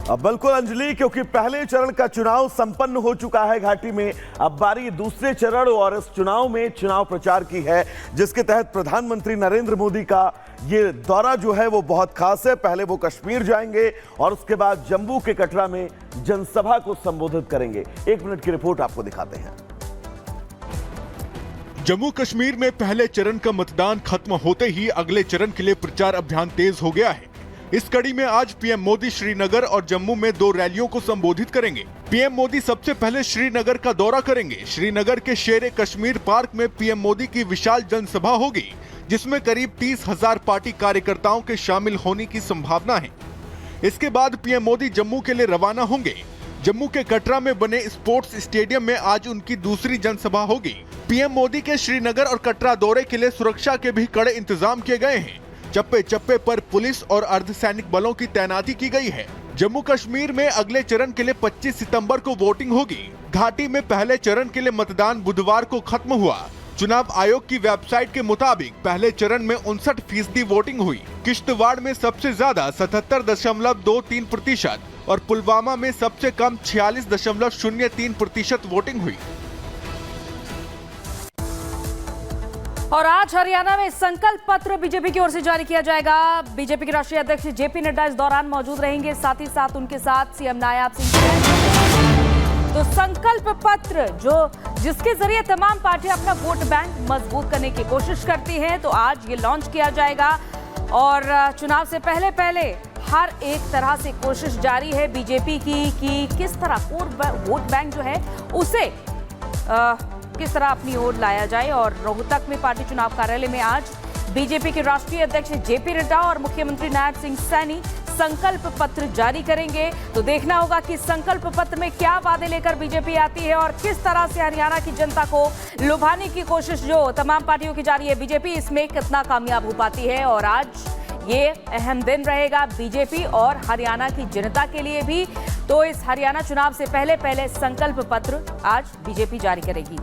बिल्कुल अंजलि, क्योंकि पहले चरण का चुनाव संपन्न हो चुका है घाटी में। अब बारी दूसरे चरण और इस चुनाव में चुनाव प्रचार की है, जिसके तहत प्रधानमंत्री नरेंद्र मोदी का ये दौरा जो है वो बहुत खास है। पहले वो कश्मीर जाएंगे और उसके बाद जम्मू के कटरा में जनसभा को संबोधित करेंगे। 1 मिनट की रिपोर्ट आपको दिखाते हैं। जम्मू कश्मीर में पहले चरण का मतदान खत्म होते ही अगले चरण के लिए प्रचार अभियान तेज हो गया है। इस कड़ी में आज पीएम मोदी श्रीनगर और जम्मू में 2 रैलियों को संबोधित करेंगे। पीएम मोदी सबसे पहले श्रीनगर का दौरा करेंगे। श्रीनगर के शेर कश्मीर पार्क में पीएम मोदी की विशाल जनसभा होगी, जिसमें करीब 30,000 पार्टी कार्यकर्ताओं के शामिल होने की संभावना है। इसके बाद पीएम मोदी जम्मू के लिए रवाना होंगे। जम्मू के कटरा में बने स्पोर्ट्स स्टेडियम में आज उनकी दूसरी जनसभा होगी। पीएम मोदी के श्रीनगर और कटरा दौरे के लिए सुरक्षा के भी कड़े इंतजाम किए गए हैं। चप्पे चप्पे पर पुलिस और अर्धसैनिक बलों की तैनाती की गई है। जम्मू कश्मीर में अगले चरण के लिए 25 सितंबर को वोटिंग होगी। घाटी में पहले चरण के लिए मतदान बुधवार को खत्म हुआ। चुनाव आयोग की वेबसाइट के मुताबिक पहले चरण में 59% वोटिंग हुई। किश्तवाड़ में सबसे ज्यादा 77.23% और पुलवामा में सबसे कम 46.03% वोटिंग हुई। और आज हरियाणा में संकल्प पत्र बीजेपी की ओर से जारी किया जाएगा। बीजेपी के राष्ट्रीय अध्यक्ष जेपी नड्डा इस दौरान मौजूद रहेंगे। साथ ही साथ उनके साथ सीएम नायब सिंह। तो संकल्प पत्र जिसके जरिए तमाम पार्टियां अपना वोट बैंक मजबूत करने की कोशिश करती हैं, तो आज ये लॉन्च किया जाएगा। और चुनाव से पहले हर एक तरह से कोशिश जारी है बीजेपी की कि किस तरह वोट बैंक जो है उसे किस तरह अपनी ओर लाया जाए। और रोहतक में पार्टी चुनाव कार्यालय में आज बीजेपी के राष्ट्रीय अध्यक्ष जेपी नड्डा और मुख्यमंत्री नायब सिंह सैनी संकल्प पत्र जारी करेंगे। तो देखना होगा कि संकल्प पत्र में क्या वादे लेकर बीजेपी आती है और किस तरह से हरियाणा की जनता को लुभाने की कोशिश जो तमाम पार्टियों की जारी है, बीजेपी इसमें कितना कामयाब हो पाती है। और आज ये अहम दिन रहेगा बीजेपी और हरियाणा की जनता के लिए भी। तो इस हरियाणा चुनाव से पहले संकल्प पत्र आज बीजेपी जारी करेगी।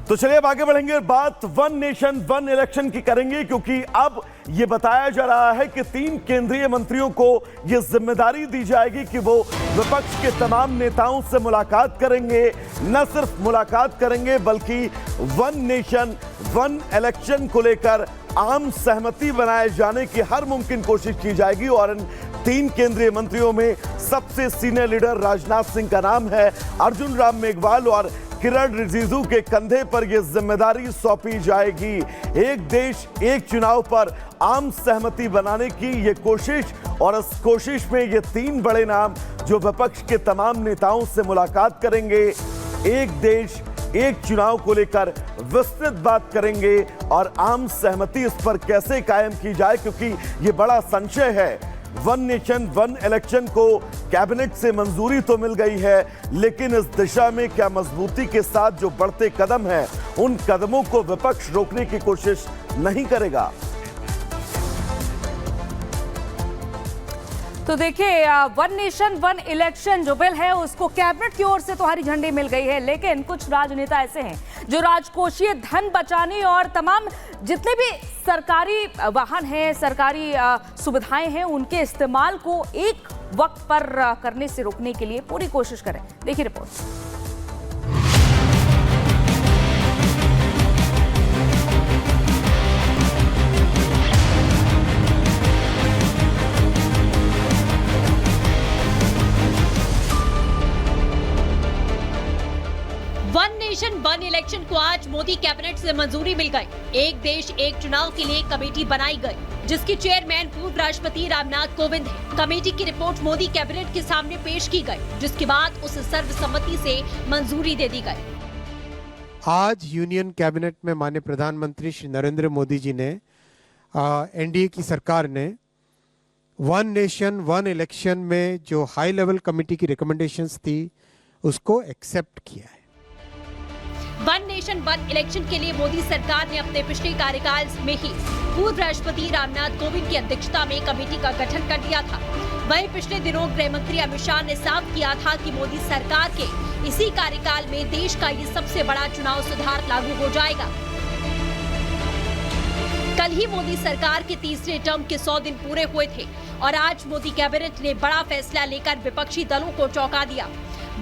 तो चलिए अब आगे बढ़ेंगे, बात वन नेशन वन इलेक्शन की करेंगे, क्योंकि अब यह बताया जा रहा है कि 3 केंद्रीय मंत्रियों को यह जिम्मेदारी दी जाएगी कि वो विपक्ष के तमाम नेताओं से मुलाकात करेंगे। न सिर्फ मुलाकात करेंगे बल्कि वन नेशन वन इलेक्शन को लेकर आम सहमति बनाए जाने की हर मुमकिन कोशिश की जाएगी। और इन 3 केंद्रीय मंत्रियों में सबसे सीनियर लीडर राजनाथ सिंह का नाम है। अर्जुन राम मेघवाल और किरण रिजिजू के कंधे पर यह जिम्मेदारी सौंपी जाएगी। एक देश एक चुनाव पर आम सहमति बनाने की यह कोशिश, और इस कोशिश में ये 3 बड़े नाम जो विपक्ष के तमाम नेताओं से मुलाकात करेंगे, एक देश एक चुनाव को लेकर विस्तृत बात करेंगे और आम सहमति इस पर कैसे कायम की जाए, क्योंकि यह बड़ा संशय है। वन नेशन वन इलेक्शन को कैबिनेट से मंजूरी तो मिल गई है, लेकिन इस दिशा में क्या मजबूती के साथ जो बढ़ते कदम हैं, उन कदमों को विपक्ष रोकने की कोशिश नहीं करेगा। तो देखिए, वन नेशन वन इलेक्शन जो बिल है उसको कैबिनेट की ओर से तो हरी झंडी मिल गई है, लेकिन कुछ राजनेता ऐसे हैं जो राजकोषीय धन बचाने और तमाम जितने भी सरकारी वाहन हैं, सरकारी सुविधाएं हैं, उनके इस्तेमाल को एक वक्त पर करने से रोकने के लिए पूरी कोशिश करें। देखिए report. One nation one election को आज मोदी कैबिनेट से मंजूरी मिल गई। एक देश एक चुनाव के लिए कमेटी बनाई गई, जिसकी चेयरमैन पूर्व राष्ट्रपति रामनाथ कोविंद है। कमेटी की रिपोर्ट मोदी कैबिनेट के सामने पेश की गई, जिसके बाद उसे सर्वसम्मति से मंजूरी दे दी गई। आज यूनियन कैबिनेट में माननीय प्रधानमंत्री श्री नरेंद्र मोदी जी ने एनडीए की सरकार ने वन नेशन वन इलेक्शन में जो हाई लेवल कमेटी की रिकमेंडेशंस थी उसको एक्सेप्ट किया है। वन नेशन वन इलेक्शन के लिए मोदी सरकार ने अपने पिछले कार्यकाल में ही पूर्व राष्ट्रपति रामनाथ कोविंद की अध्यक्षता में कमेटी का गठन कर दिया था। वहीं पिछले दिनों गृह मंत्री अमित शाह ने साफ किया था कि मोदी सरकार के इसी कार्यकाल में देश का ये सबसे बड़ा चुनाव सुधार लागू हो जाएगा। कल ही मोदी सरकार के तीसरे टर्म के 100 दिन पूरे हुए थे और आज मोदी कैबिनेट ने बड़ा फैसला लेकर विपक्षी दलों को चौंका दिया।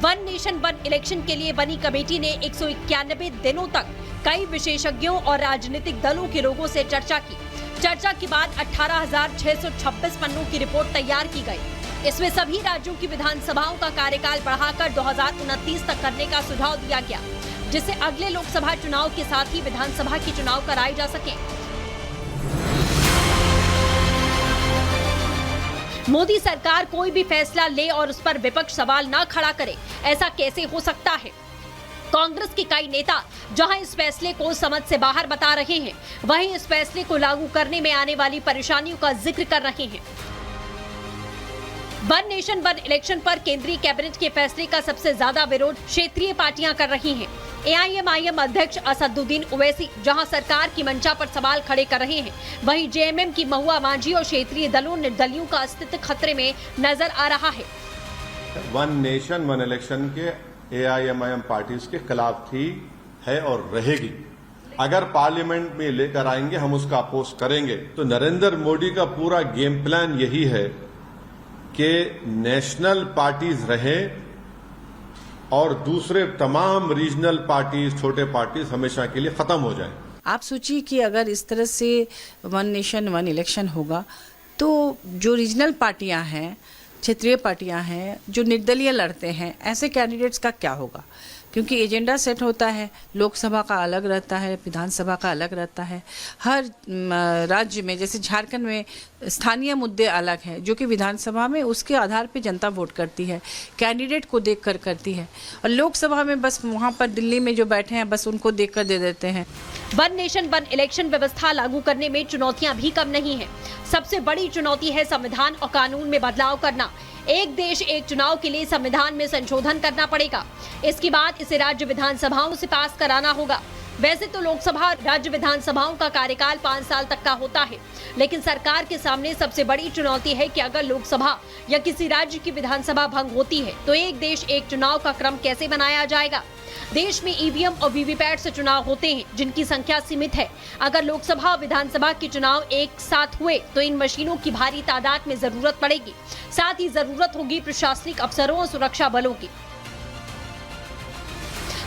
वन नेशन वन इलेक्शन के लिए बनी कमेटी ने 191 दिनों तक कई विशेषज्ञों और राजनीतिक दलों के लोगों से चर्चा की। चर्चा के बाद 18,626 पन्नों की रिपोर्ट तैयार की गई। इसमें सभी राज्यों की विधानसभाओं का कार्यकाल बढ़ाकर 2029 तक करने का सुझाव दिया गया, जिससे अगले लोकसभा चुनाव के साथ ही विधानसभा के चुनाव कराए जा सकें। मोदी सरकार कोई भी फैसला ले और उस पर विपक्ष सवाल न खड़ा करे, ऐसा कैसे हो सकता है? कांग्रेस के कई नेता जहां इस फैसले को समझ से बाहर बता रहे हैं, वहीं इस फैसले को लागू करने में आने वाली परेशानियों का जिक्र कर रहे हैं। वन नेशन वन इलेक्शन पर केंद्रीय कैबिनेट के फैसले का सबसे ज्यादा विरोध क्षेत्रीय पार्टियां कर रही हैं। AIMIM अध्यक्ष असदुद्दीन ओवैसी जहां सरकार की मंशा पर सवाल खड़े कर रहे हैं, वहीं JMM की महुआ मांझी और क्षेत्रीय दलों निर्दलियों का अस्तित्व खतरे में नजर आ रहा है। वन नेशन वन इलेक्शन के AIMIM पार्टीज के खिलाफ थी, है और रहेगी। अगर पार्लियामेंट में लेकर आएंगे हम उसका अपोज करेंगे। तो नरेंद्र मोदी का पूरा गेम प्लान यही है कि नेशनल पार्टीज रहें और दूसरे तमाम रीजनल पार्टीज, छोटे पार्टीज हमेशा के लिए खत्म हो जाएं। आप सोचिए कि अगर इस तरह से वन नेशन वन इलेक्शन होगा तो जो रीजनल पार्टियां हैं, क्षेत्रीय पार्टियां हैं, जो निर्दलीय लड़ते हैं, ऐसे कैंडिडेट्स का क्या होगा? क्योंकि एजेंडा सेट होता है, लोकसभा का अलग रहता है, विधानसभा का अलग रहता है। हर राज्य में, जैसे झारखंड में स्थानीय मुद्दे अलग हैं, जो कि विधानसभा में उसके आधार पे जनता वोट करती है, कैंडिडेट को देखकर करती है, और लोकसभा में बस वहाँ पर दिल्ली में जो बैठे हैं बस उनको देखकर दे देते हैं। वन नेशन वन इलेक्शन व्यवस्था लागू करने में चुनौतियां भी कम नहीं है। सबसे बड़ी चुनौती है संविधान और कानून में बदलाव करना। एक देश एक चुनाव के लिए संविधान में संशोधन करना पड़ेगा। इसके बाद इसे राज्य विधानसभाओं से पास कराना होगा। वैसे तो लोकसभा राज्य विधानसभाओं का कार्यकाल 5 साल तक का होता है, लेकिन सरकार के सामने सबसे बड़ी चुनौती है कि अगर लोकसभा या किसी राज्य की विधानसभा भंग होती है तो एक देश एक चुनाव का क्रम कैसे बनाया जाएगा? देश में EVM और VVPAT से चुनाव होते हैं, जिनकी संख्या सीमित है। अगर लोकसभा और विधानसभा के चुनाव एक साथ हुए तो इन मशीनों की भारी तादाद में जरूरत पड़ेगी। साथ ही जरूरत होगी प्रशासनिक अफसरों और सुरक्षा बलों की।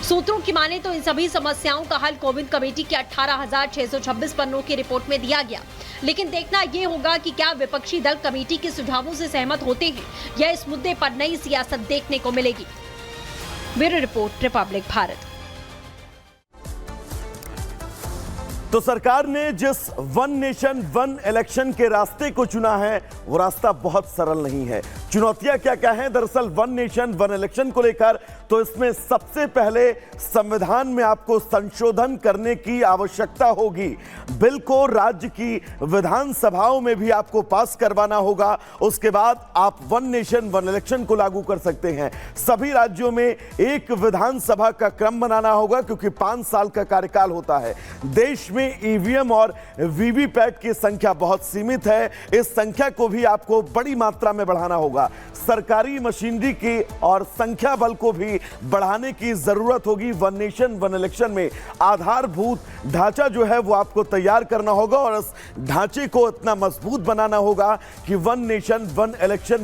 सूत्रों की माने तो इन सभी समस्याओं का हल कोविंद कमेटी के 18,626 पन्नों की रिपोर्ट में दिया गया। लेकिन देखना ये होगा कि क्या विपक्षी दल कमेटी के सुझावों से सहमत होते हैं या इस मुद्दे पर नई सियासत देखने को मिलेगी। Bureau report, Republic Bharat. तो सरकार ने जिस वन नेशन वन इलेक्शन के रास्ते को चुना है वो रास्ता बहुत सरल नहीं है। चुनौतियां क्या क्या हैं? दरअसल वन नेशन वन इलेक्शन को लेकर तो इसमें सबसे पहले संविधान में आपको संशोधन करने की आवश्यकता होगी। बिल को राज्य की विधानसभाओं में भी आपको पास करवाना होगा। उसके बाद आप वन नेशन वन इलेक्शन को लागू कर सकते हैं। सभी राज्यों में एक विधानसभा का क्रम बनाना होगा, क्योंकि 5 साल का कार्यकाल होता है। देश में EVM और VVPAT की संख्या बहुत सीमित है। इस संख्या को भी आपको बड़ी मात्रा में बढ़ाना होगा। सरकारी मशीनरी की और संख्या बल को भी बढ़ाने की जरूरत होगी। वन नेशन वन इलेक्शन में आधारभूत ढांचा जो है वो आपको तैयार करना होगा और इस ढांचे को इतना मजबूत बनाना होगा कि वन नेशन वन इलेक्शन